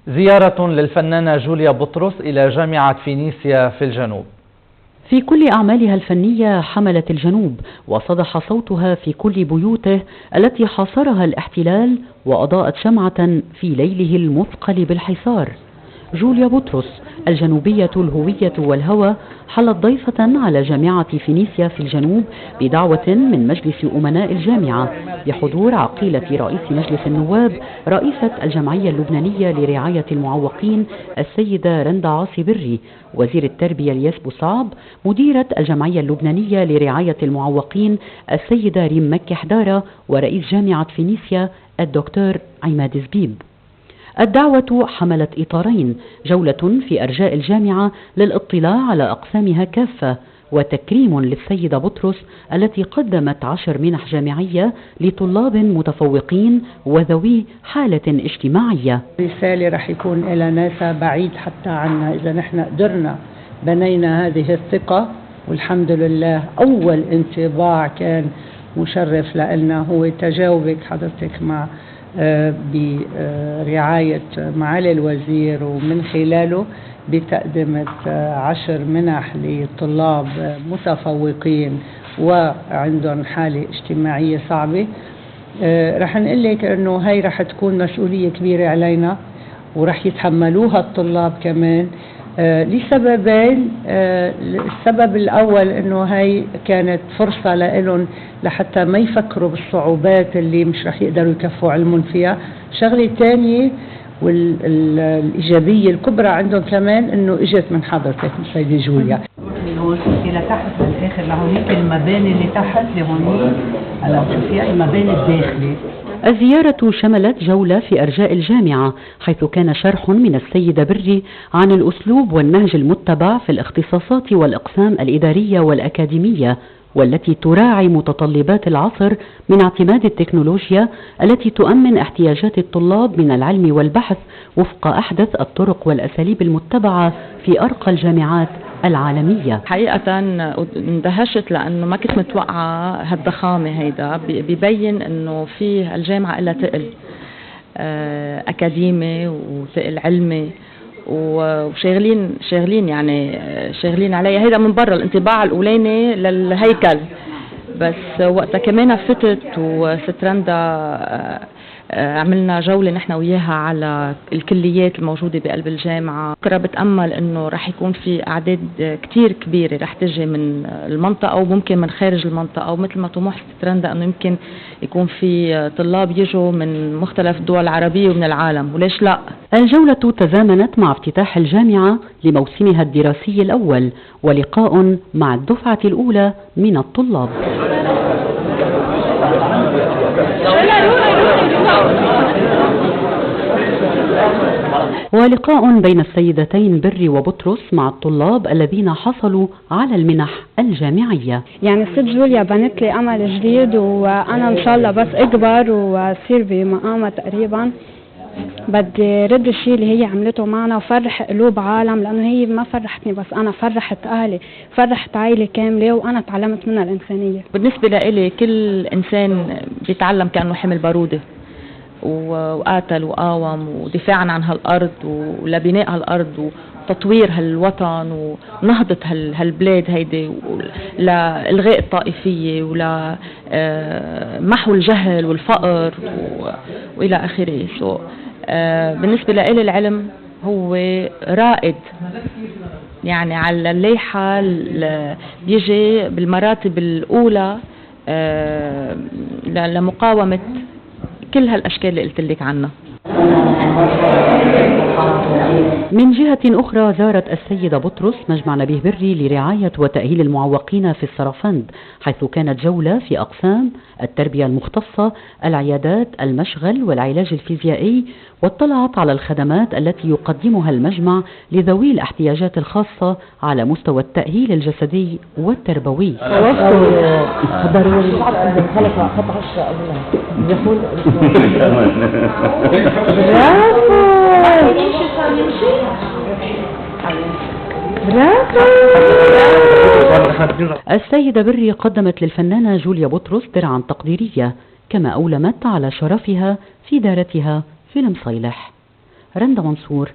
زيارة للفنانة جوليا بطرس إلى جامعة فينيسيا في الجنوب. في كل أعمالها الفنية حملت الجنوب وصدح صوتها في كل بيوته التي حاصرها الاحتلال وأضاءت شمعة في ليله المثقل بالحصار. جوليا بطرس الجنوبية الهوية والهوى حلت ضيفة على جامعة فينيسيا في الجنوب بدعوة من مجلس أمناء الجامعة بحضور عقيلة رئيس مجلس النواب رئيسة الجمعية اللبنانية لرعاية المعوقين السيدة رندا عاصي بري، وزير التربية الياس بوصعب، مديرة الجمعية اللبنانية لرعاية المعوقين السيدة ريم مكي حدارة، ورئيس جامعة فينيسيا الدكتور عماد زبيب. الدعوة حملت إطارين: جولة في أرجاء الجامعة للاطلاع على أقسامها كافة، وتكريم للسيدة بطرس التي قدمت 10 منح جامعية لطلاب متفوقين وذوي حالة اجتماعية. رسالة رح يكون إلى ناس بعيد حتى عنا إذا نحن قدرنا بنينا هذه الثقة، والحمد لله أول انطباع كان مشرف لنا هو تجاوبك حضرتك مع برعاية معالي الوزير، ومن خلاله بتقدمة 10 منح لطلاب متفوقين وعندهم حالة اجتماعية صعبة. رح نقول لك انه هاي رح تكون مسؤولية كبيرة علينا ورح يتحملوها الطلاب كمان لسببين. السبب الأول أنه هاي كانت فرصة لهم لحتى ما يفكروا بالصعوبات اللي مش رح يقدروا يكفوا علمهم فيها. شغلة تانية والإيجابية الكبرى عندهم كمان أنه إجت من حضرتك السيدة جوليا. من هون شوفي لتحت للآخر لهونيك المباني اللي تحت لهونيك، هلا شوفي المباني الداخلي. الزيارة شملت جولة في أرجاء الجامعة، حيث كان شرح من السيدة بري عن الأسلوب والنهج المتبع في الاختصاصات والأقسام الإدارية والأكاديمية، والتي تراعي متطلبات العصر من اعتماد التكنولوجيا التي تؤمن احتياجات الطلاب من العلم والبحث وفق أحدث الطرق والأساليب المتبعة في أرقى الجامعات العالمية. حقيقة اندهشت لأنه ما كنت متوقعة هالضخامة. هيدا بيبين أنه في الجامعة إلا تقل أكاديمي وتقل علمي وشاغلين يعني شاغلين عليها. هيدا من برا الانطباع الأولاني للهيكل، بس وقتها كمان فتت وسترندا عملنا جولة نحن وياها على الكليات الموجودة بقلب الجامعة. بكرة بتأمل انه رح يكون في اعداد كتير كبيرة رح تجي من المنطقة وممكن من خارج المنطقة، ومثل ما طموح سترندا انه يمكن يكون في طلاب يجوا من مختلف الدول العربية ومن العالم، وليش لا. الجولة تزامنت مع افتتاح الجامعة لموسمها الدراسي الأول ولقاء مع الدفعة الأولى من الطلاب. ولقاء بين السيدتين بري وبطرس مع الطلاب الذين حصلوا على المنح الجامعية. يعني الست جوليا بنت لي أمل جديد، وأنا إن شاء الله بس أكبر وأصير بمقامها تقريبا بدي رد الشيء اللي هي عملته معنا وفرح قلوب عالم، لأنه هي ما فرحتني بس أنا فرحت أهلي، فرحت عائلة كاملة، وأنا تعلمت منها الإنسانية. بالنسبة لإلي كل إنسان بيتعلم كأنه حمل بارودة وقاتل وقاوم ودفاعا عن هالأرض ولبناء هالأرض وتطوير هالوطن ونهضة هالبلاد هيدي لإلغاء الطائفية ولا محو الجهل والفقر وإلى آخره. بالنسبة لإلي العلم هو رائد، يعني على الليحة بيجي بالمراتب الأولى لمقاومة كل هالأشكال اللي قلت لك عنها. من جهة أخرى زارت السيدة بطرس مجمع نبيه بري لرعاية وتأهيل المعوقين في السرفند، حيث كانت جولة في أقسام التربية المختصة، العيادات، المشغل والعلاج الفيزيائي، واطلعت على الخدمات التي يقدمها المجمع لذوي الاحتياجات الخاصة على مستوى التأهيل الجسدي والتربوي. السيدة بري قدمت للفنانة جوليا بطرس درعا تقديرية، كما أولمت على شرفها في دارتها في المصيلح. رندا منصور.